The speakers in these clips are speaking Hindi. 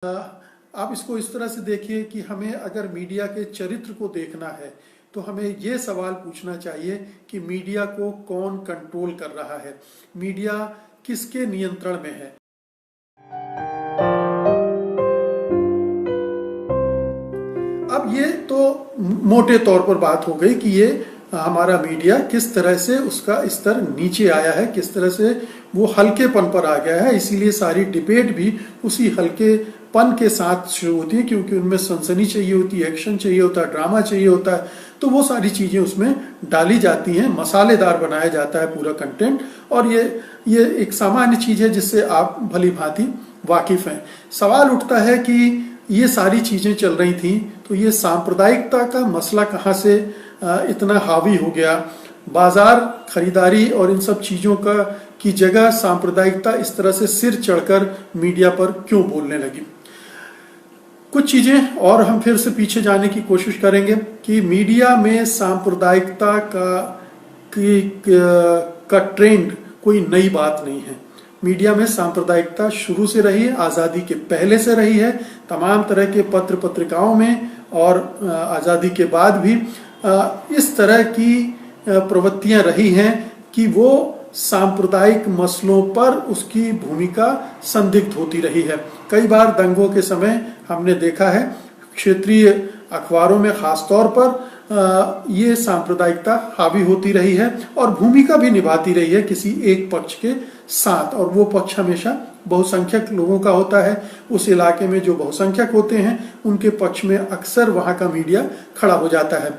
आप इसको इस तरह से देखिए कि हमें अगर मीडिया के चरित्र को देखना है तो हमें ये सवाल पूछना चाहिए कि मीडिया को कौन कंट्रोल कर रहा है, मीडिया किसके नियंत्रण में है। अब ये तो मोटे तौर पर बात हो गई कि ये हमारा मीडिया किस तरह से उसका स्तर नीचे आया है, किस तरह से वो हल्केपन पर आ गया है। इसीलिए सारी डिबेट भी उसी हल्केपन के साथ शुरू होती है, क्योंकि उनमें सनसनी चाहिए होती है, एक्शन चाहिए होता है, ड्रामा चाहिए होता है, तो वो सारी चीजें उसमें डाली जाती हैं, मसालेदार बनाया जाता है पूरा कंटेंट। और ये एक सामान्य चीज है जिससे आप भली भांति वाकिफ हैं। सवाल उठता है कि ये सारी चीजें चल रही थी तो ये सांप्रदायिकता का मसला कहाँ से इतना हावी हो गया। बाजार, खरीदारी और इन सब चीजों की जगह सांप्रदायिकता इस तरह से सिर चढ़कर मीडिया पर क्यों बोलने लगी। कुछ चीजें और हम फिर से पीछे जाने की कोशिश करेंगे कि मीडिया में सांप्रदायिकता का ट्रेंड कोई नई बात नहीं है। मीडिया में सांप्रदायिकता शुरू से रही है, आज़ादी के पहले से रही है, तमाम तरह के पत्र पत्रिकाओं में, और आज़ादी के बाद भी इस तरह की प्रवृत्तियां रही हैं कि वो सांप्रदायिक मसलों पर उसकी भूमिका संदिग्ध होती रही है। कई बार दंगों के समय हमने देखा है क्षेत्रीय अखबारों में खासतौर पर ये सांप्रदायिकता हावी होती रही है और भूमिका भी निभाती रही है किसी एक पक्ष के साथ, और वो पक्ष हमेशा बहुसंख्यक लोगों का होता है। उस इलाके में जो बहुसंख्यक होते हैं उनके पक्ष में अक्सर वहाँ का मीडिया खड़ा हो जाता है।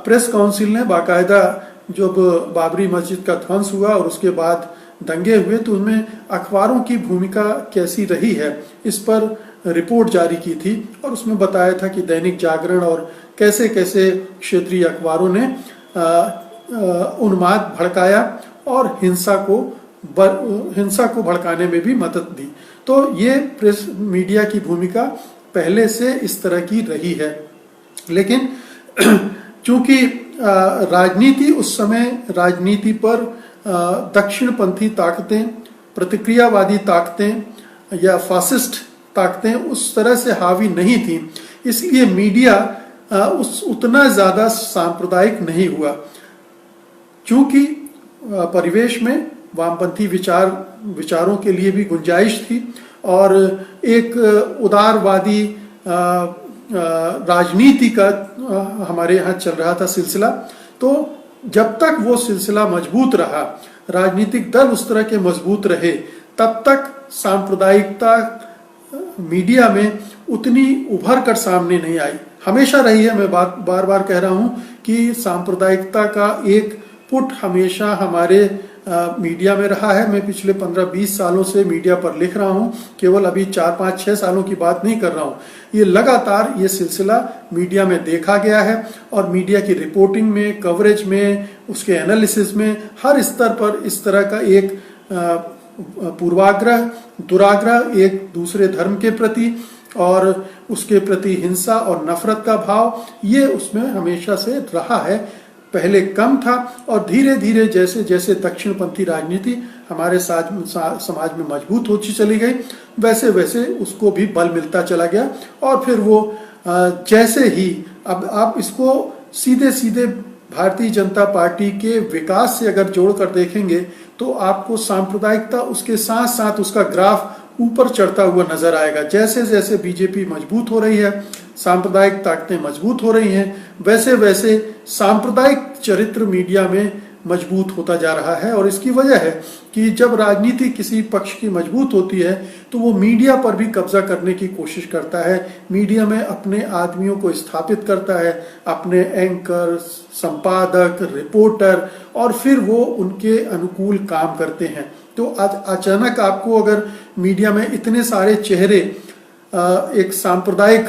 प्रेस काउंसिल ने बाकायदा जब बाबरी मस्जिद का ध्वंस हुआ और उसके बाद दंगे हुए तो उनमें अखबारों की भूमिका कैसी रही है इस पर रिपोर्ट जारी की थी, और उसमें बताया था कि दैनिक जागरण और कैसे कैसे क्षेत्रीय अखबारों ने उन्माद भड़काया और हिंसा को भड़काने में भी मदद दी। तो ये प्रेस मीडिया की भूमिका पहले से इस तरह की रही है। लेकिन चूंकि राजनीति उस समय राजनीति पर दक्षिणपंथी ताकतें, प्रतिक्रियावादी ताकतें या फासिस्ट ताकतें उस तरह से हावी नहीं थी, इसलिए मीडिया उतना ज्यादा सांप्रदायिक नहीं हुआ। चूंकि परिवेश में वामपंथी विचारों के लिए भी गुंजाइश थी और एक उदारवादी राजनीति का हमारे यहाँ चल रहा था सिलसिला, तो जब तक वो सिलसिला मजबूत रहा, राजनीतिक दल उस तरह के मजबूत रहे, तब तक सांप्रदायिकता मीडिया में उतनी उभर कर सामने नहीं आई। हमेशा रही है, मैं बार बार कह रहा हूं कि सांप्रदायिकता का एक पुट हमेशा हमारे मीडिया में रहा है। मैं पिछले 15-20 सालों से मीडिया पर लिख रहा हूं, केवल अभी 4-5-6 सालों की बात नहीं कर रहा हूं। ये लगातार ये सिलसिला मीडिया में देखा गया है और मीडिया की रिपोर्टिंग में, कवरेज में, उसके एनालिसिस में हर स्तर पर इस तरह का एक पूर्वाग्रह, दुराग्रह एक दूसरे धर्म के प्रति और उसके प्रति हिंसा और नफरत का भाव, ये उसमें हमेशा से रहा है। पहले कम था और धीरे धीरे जैसे जैसे दक्षिणपंथी राजनीति हमारे समाज में मजबूत होती चली गई, वैसे वैसे उसको भी बल मिलता चला गया। और फिर वो जैसे ही अब आप इसको सीधे सीधे भारतीय जनता पार्टी के विकास से अगर जोड़कर देखेंगे तो आपको सांप्रदायिकता उसके साथ साथ उसका ग्राफ ऊपर चढ़ता हुआ नजर आएगा। जैसे जैसे बीजेपी मजबूत हो रही है, सांप्रदायिक ताकतें मजबूत हो रही हैं, वैसे वैसे सांप्रदायिक चरित्र मीडिया में मजबूत होता जा रहा है। और इसकी वजह है कि जब राजनीति किसी पक्ष की मजबूत होती है तो वो मीडिया पर भी कब्जा करने की कोशिश करता है, मीडिया में अपने आदमियों को स्थापित करता है, अपने एंकर, संपादक, रिपोर्टर, और फिर वो उनके अनुकूल काम करते हैं। तो अचानक आपको अगर मीडिया में इतने सारे चेहरे एक सांप्रदायिक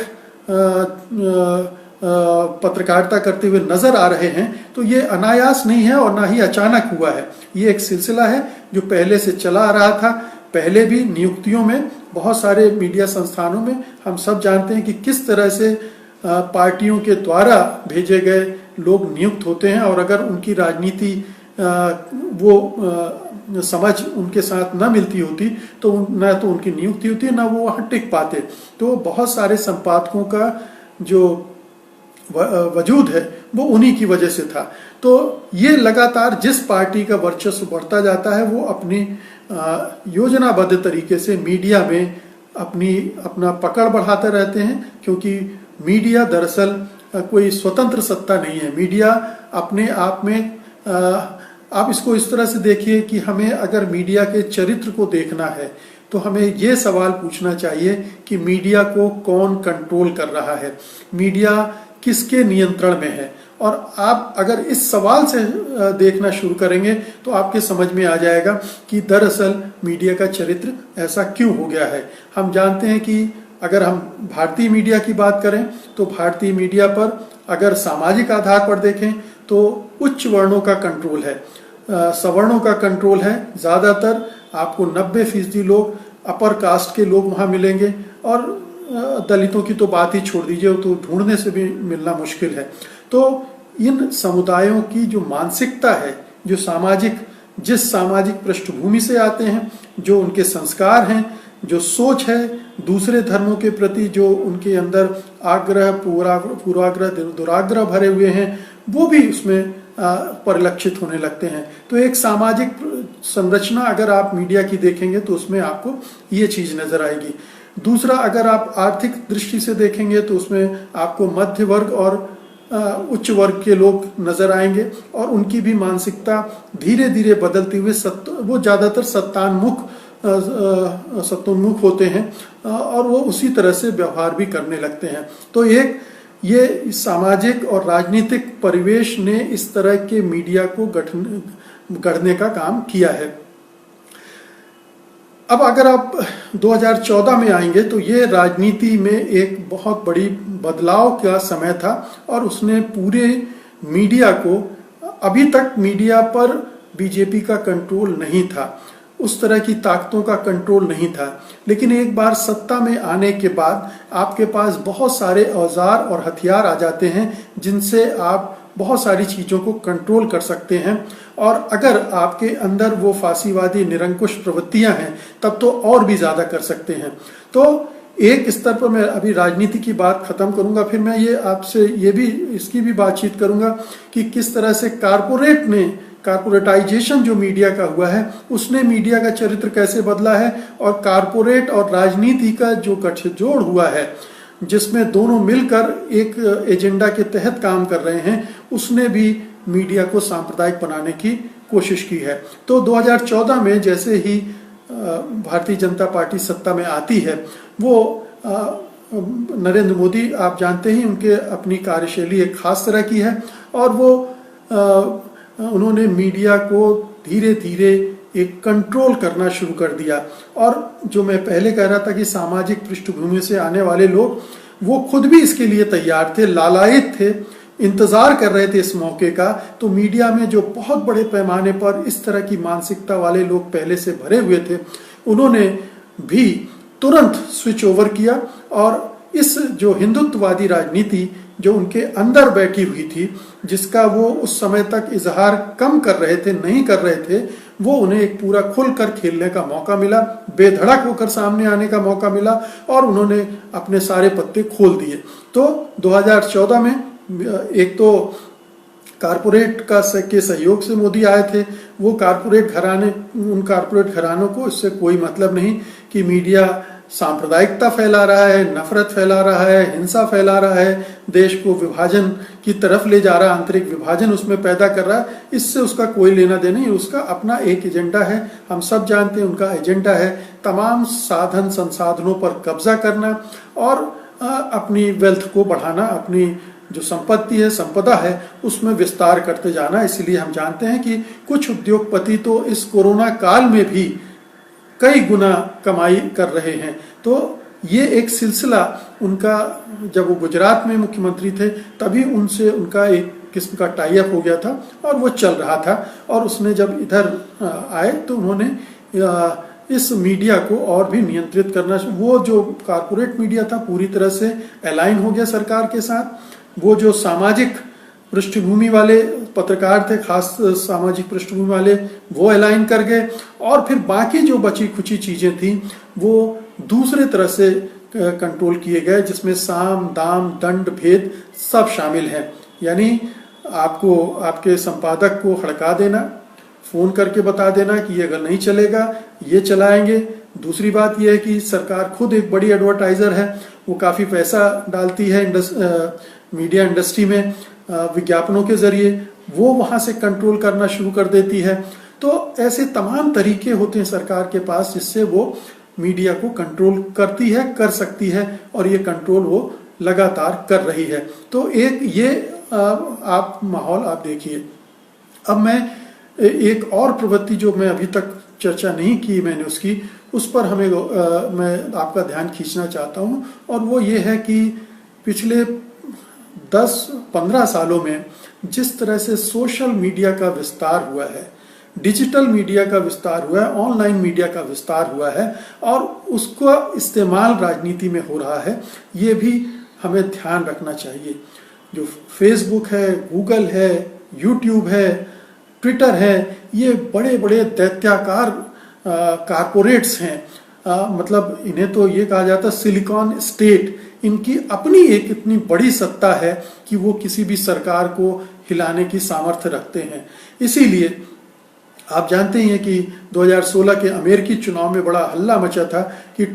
पत्रकारिता करते हुए नजर आ रहे हैं तो ये अनायास नहीं है और ना ही अचानक हुआ है। ये एक सिलसिला है जो पहले से चला आ रहा था। पहले भी नियुक्तियों में बहुत सारे मीडिया संस्थानों में हम सब जानते हैं कि किस तरह से पार्टियों के द्वारा भेजे गए लोग नियुक्त होते हैं, और अगर उनकी राजनीति वो समझ उनके साथ न मिलती होती तो न तो उनकी नियुक्ति होती न वो वहाँ टिक पाते। तो बहुत सारे संपादकों का जो वजूद है वो उन्हीं की वजह से था। तो ये लगातार जिस पार्टी का वर्चस्व बढ़ता जाता है वो अपनी योजनाबद्ध तरीके से मीडिया में अपना पकड़ बढ़ाते रहते हैं, क्योंकि मीडिया दरअसल कोई स्वतंत्र सत्ता नहीं है। मीडिया अपने आप में आप इसको इस तरह से देखिए कि हमें अगर मीडिया के चरित्र को देखना है तो हमें ये सवाल पूछना चाहिए कि मीडिया को कौन कंट्रोल कर रहा है, मीडिया किसके नियंत्रण में है। और आप अगर इस सवाल से देखना शुरू करेंगे तो आपके समझ में आ जाएगा कि दरअसल मीडिया का चरित्र ऐसा क्यों हो गया है। हम जानते हैं कि अगर हम भारतीय मीडिया की बात करें तो भारतीय मीडिया पर अगर सामाजिक आधार पर देखें तो उच्च वर्णों का कंट्रोल है, सवर्णों का कंट्रोल है। ज़्यादातर आपको 90% लोग अपर कास्ट के लोग वहाँ मिलेंगे, और दलितों की तो बात ही छोड़ दीजिए, तो ढूंढने से भी मिलना मुश्किल है। तो इन समुदायों की जो मानसिकता है, जो जिस सामाजिक पृष्ठभूमि से आते हैं, जो उनके संस्कार हैं, जो सोच है दूसरे धर्मों के प्रति, जो उनके अंदर आग्रह, पूर्वाग्रह, दुराग्रह भरे हुए हैं, वो भी उसमें परिलक्षित होने लगते हैं। तो एक सामाजिक संरचना अगर आप मीडिया की देखेंगे तो उसमें आपको ये चीज नजर आएगी। दूसरा, अगर आप आर्थिक दृष्टि से देखेंगे तो उसमें आपको मध्य वर्ग और उच्च वर्ग के लोग नजर आएंगे, और उनकी भी मानसिकता धीरे धीरे बदलते हुए वो ज्यादातर सत्तोन्मुख होते हैं, और वो उसी तरह से व्यवहार भी करने लगते हैं। तो ये सामाजिक और राजनीतिक परिवेश ने इस तरह के मीडिया को गढ़ने का काम किया है। अब अगर आप 2014 में आएंगे तो ये राजनीति में एक बहुत बड़ी बदलाव का समय था, और उसने पूरे मीडिया को, अभी तक मीडिया पर बीजेपी का कंट्रोल नहीं था, उस तरह की ताकतों का कंट्रोल नहीं था, लेकिन एक बार सत्ता में आने के बाद आपके पास बहुत सारे औजार और हथियार आ जाते हैं जिनसे आप बहुत सारी चीज़ों को कंट्रोल कर सकते हैं। और अगर आपके अंदर वो फांसीवादी निरंकुश प्रवृत्तियां हैं तब तो और भी ज़्यादा कर सकते हैं। तो एक स्तर पर मैं अभी राजनीति की बात खत्म करूंगा, फिर मैं ये आपसे इसकी भी बातचीत करूंगा कि किस तरह से कारपोरेटाइजेशन जो मीडिया का हुआ है उसने मीडिया का चरित्र कैसे बदला है, और कारपोरेट और राजनीति का जो गठजोड़ हुआ है जिसमें दोनों मिलकर एक एजेंडा के तहत काम कर रहे हैं, उसने भी मीडिया को सांप्रदायिक बनाने की कोशिश की है। तो 2014 में जैसे ही भारतीय जनता पार्टी सत्ता में आती है, वो नरेंद्र मोदी, आप जानते ही उनके अपनी कार्यशैली एक खास तरह की है, और वो उन्होंने मीडिया को धीरे धीरे एक कंट्रोल करना शुरू कर दिया। और जो मैं पहले कह रहा था कि सामाजिक पृष्ठभूमि से आने वाले लोग, वो खुद भी इसके लिए तैयार थे, लालायित थे, इंतजार कर रहे थे इस मौके का। तो मीडिया में जो बहुत बड़े पैमाने पर इस तरह की मानसिकता वाले लोग पहले से भरे हुए थे, उन्होंने भी तुरंत स्विच ओवर किया, और इस जो हिंदुत्ववादी राजनीति जो उनके अंदर बैठी हुई थी, जिसका वो उस समय तक इजहार कम कर रहे थे, नहीं कर रहे थे, वो उन्हें एक पूरा खुलकर खेलने का मौका मिला, बेधड़क होकर सामने आने का मौका मिला, और उन्होंने अपने सारे पत्ते खोल दिए। तो 2014 में एक तो कारपोरेट के सहयोग से मोदी आए थे। वो उन कारपोरेट घरानों को इससे कोई मतलब नहीं कि मीडिया सांप्रदायिकता फैला रहा है, नफरत फैला रहा है, हिंसा फैला रहा है, देश को विभाजन की तरफ ले जा रहा है, आंतरिक विभाजन उसमें पैदा कर रहा है। इससे उसका कोई लेना देना नहीं, उसका अपना एक एजेंडा है। हम सब जानते हैं उनका एजेंडा है तमाम साधन संसाधनों पर कब्जा करना और अपनी वेल्थ को बढ़ाना, अपनी जो संपत्ति है, संपदा है, उसमें विस्तार करते जाना। इसलिए हम जानते हैं कि कुछ उद्योगपति तो इस कोरोना काल में भी कई गुना कमाई कर रहे हैं। तो ये एक सिलसिला उनका, जब वो गुजरात में मुख्यमंत्री थे तभी उनसे उनका एक किस्म का टाई अप हो गया था और वो चल रहा था। और उसने जब इधर आए तो उन्होंने इस मीडिया को और भी नियंत्रित करना, वो जो कारपोरेट मीडिया था पूरी तरह से अलाइन हो गया सरकार के साथ। वो जो सामाजिक पृष्ठभूमि वाले पत्रकार थे, खास सामाजिक पृष्ठभूमि वाले, वो अलाइन कर गए, और फिर बाकी जो बची खुची चीजें थी वो दूसरे तरह से कंट्रोल किए गए, जिसमें साम दाम दंड भेद सब शामिल है। यानी आपको आपके संपादक को हड़का देना, फोन करके बता देना कि ये अगर नहीं चलेगा ये चलाएंगे। दूसरी बात यह है कि सरकार खुद एक बड़ी एडवर्टाइजर है, वो काफी पैसा डालती है मीडिया इंडस्ट्री में, विज्ञापनों के जरिए वो वहां से कंट्रोल करना शुरू कर देती है। तो ऐसे तमाम तरीके होते हैं सरकार के पास जिससे वो मीडिया को कंट्रोल करती है, कर सकती है, और ये कंट्रोल वो लगातार कर रही है। तो एक ये आप माहौल आप देखिए। अब मैं एक और प्रवृत्ति जो मैं अभी तक चर्चा नहीं की मैंने उसकी, उस पर मैं आपका ध्यान खींचना चाहता हूं, और वो ये है कि पिछले 10-15 सालों में जिस तरह से सोशल मीडिया का विस्तार हुआ है, डिजिटल मीडिया का विस्तार हुआ है, ऑनलाइन मीडिया का विस्तार हुआ है, और उसका इस्तेमाल राजनीति में हो रहा है, ये भी हमें ध्यान रखना चाहिए। जो फेसबुक है, गूगल है, यूट्यूब है, ट्विटर है, ये बड़े बड़े दैत्याकार कारपोरेट्स हैं। मतलब इन्हें तो ये कहा जाता है सिलिकॉन स्टेट। इनकी अपनी एक इतनी बड़ी सत्ता है कि वो किसी भी सरकार को हिलाने की सामर्थ्य रखते हैं। इसीलिए आप जानते हैं कि 2016 के अमेरिकी चुनाव में बड़ा हल्ला मचा था कि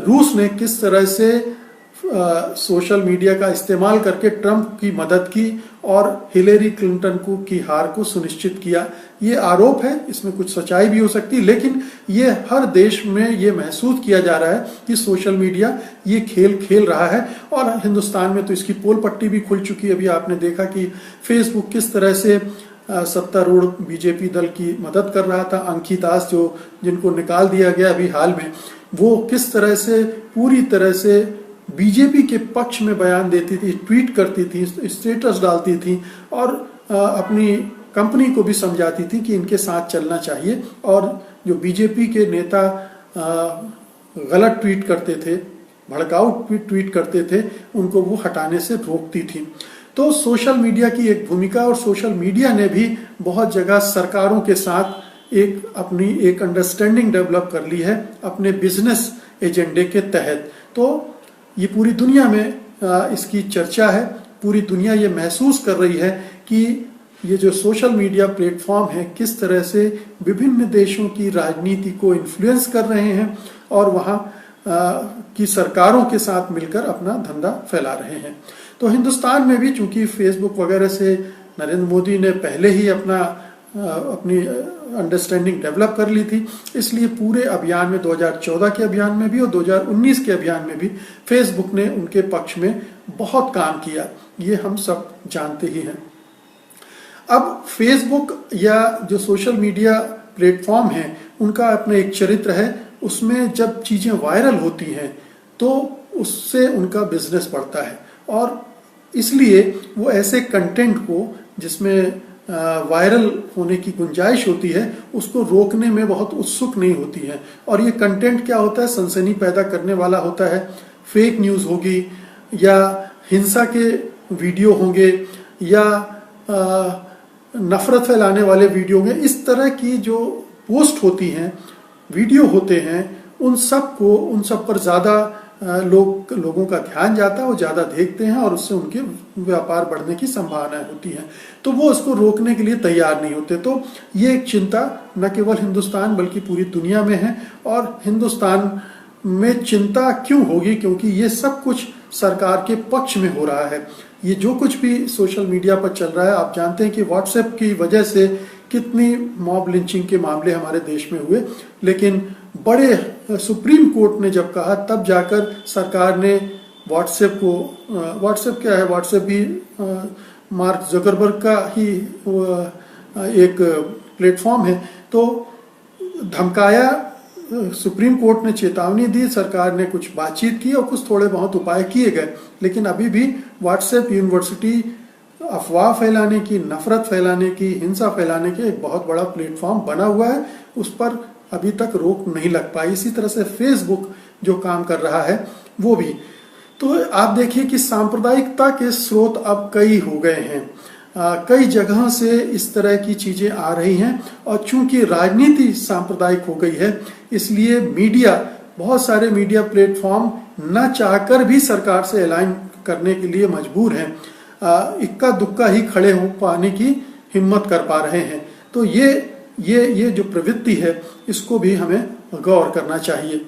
रूस ने किस तरह से सोशल मीडिया का इस्तेमाल करके ट्रंप की मदद की और हिलेरी क्लिंटन की हार को सुनिश्चित किया। ये आरोप है, इसमें कुछ सच्चाई भी हो सकती है, लेकिन ये हर देश में ये महसूस किया जा रहा है कि सोशल मीडिया ये खेल खेल रहा है। और हिंदुस्तान में तो इसकी पोल पट्टी भी खुल चुकी है। अभी आपने देखा कि फेसबुक किस तरह से सत्तारूढ़ बीजेपी दल की मदद कर रहा था। अंकी दास जिनको निकाल दिया गया अभी हाल में, वो किस तरह से पूरी तरह से बीजेपी के पक्ष में बयान देती थी, ट्वीट करती थी, स्टेटस डालती थी, और अपनी कंपनी को भी समझाती थी कि इनके साथ चलना चाहिए। और जो बीजेपी के नेता गलत ट्वीट करते थे, भड़काऊ ट्वीट करते थे, उनको वो हटाने से रोकती थी। तो सोशल मीडिया की एक भूमिका, और सोशल मीडिया ने भी बहुत जगह सरकारों के साथ अपनी एक अंडरस्टैंडिंग डेवलप कर ली है अपने बिजनेस एजेंडे के तहत। तो ये पूरी दुनिया में इसकी चर्चा है। पूरी दुनिया ये महसूस कर रही है कि ये जो सोशल मीडिया प्लेटफॉर्म है किस तरह से विभिन्न देशों की राजनीति को इन्फ्लुएंस कर रहे हैं और वहाँ की सरकारों के साथ मिलकर अपना धंधा फैला रहे हैं। तो हिंदुस्तान में भी चूंकि फेसबुक वगैरह से नरेंद्र मोदी ने पहले ही अपनी अंडरस्टैंडिंग डेवलप कर ली थी, इसलिए पूरे अभियान में 2014 के अभियान में भी और 2019 के अभियान में भी फेसबुक ने उनके पक्ष में बहुत काम किया, ये हम सब जानते ही हैं। अब फेसबुक या जो सोशल मीडिया प्लेटफॉर्म है उनका अपना एक चरित्र है। उसमें जब चीजें वायरल होती हैं तो उससे उनका बिजनेस बढ़ता है, और इसलिए वो ऐसे कंटेंट को जिसमें वायरल होने की गुंजाइश होती है उसको रोकने में बहुत उत्सुक नहीं होती है। और ये कंटेंट क्या होता है, सनसनी पैदा करने वाला होता है, फेक न्यूज़ होगी या हिंसा के वीडियो होंगे या नफरत फैलाने वाले वीडियो होंगे। इस तरह की जो पोस्ट होती हैं, वीडियो होते हैं, उन सब पर ज़्यादा लोगों का ध्यान जाता है, वो ज़्यादा देखते हैं और उससे उनके व्यापार बढ़ने की संभावनाएं होती हैं। तो वो उसको रोकने के लिए तैयार नहीं होते। तो ये एक चिंता न केवल हिंदुस्तान बल्कि पूरी दुनिया में है। और हिंदुस्तान में चिंता क्यों होगी, क्योंकि ये सब कुछ सरकार के पक्ष में हो रहा है। ये जो कुछ भी सोशल मीडिया पर चल रहा है, आप जानते हैं कि व्हाट्सएप की वजह से कितनी मॉब लिंचिंग के मामले हमारे देश में हुए, लेकिन बड़े सुप्रीम कोर्ट ने जब कहा तब जाकर सरकार ने व्हाट्सएप क्या है, व्हाट्सएप भी मार्क जकरबर्ग का ही एक प्लेटफॉर्म है, तो धमकाया। सुप्रीम कोर्ट ने चेतावनी दी, सरकार ने कुछ बातचीत की और कुछ थोड़े बहुत उपाय किए गए, लेकिन अभी भी व्हाट्सएप यूनिवर्सिटी अफवाह फैलाने की, नफरत फैलाने की, हिंसा फैलाने के एक बहुत बड़ा प्लेटफॉर्म बना हुआ है। उस पर अभी तक रोक नहीं लग पाई। इसी तरह से फेसबुक जो काम कर रहा है वो भी। तो आप देखिए कि सांप्रदायिकता के स्रोत अब कई हो गए हैं। कई जगहों से इस तरह की चीजें आ रही हैं, और चूंकि राजनीति सांप्रदायिक हो गई है, इसलिए मीडिया, बहुत सारे मीडिया प्लेटफॉर्म न चाहकर भी सरकार से अलाइन करने के लिए मजबूर हैं, इक्का दुक्का ही खड़े हो पाने की हिम्मत कर पा रहे हैं। तो ये जो प्रवृत्ति है, इसको भी हमें गौर करना चाहिए।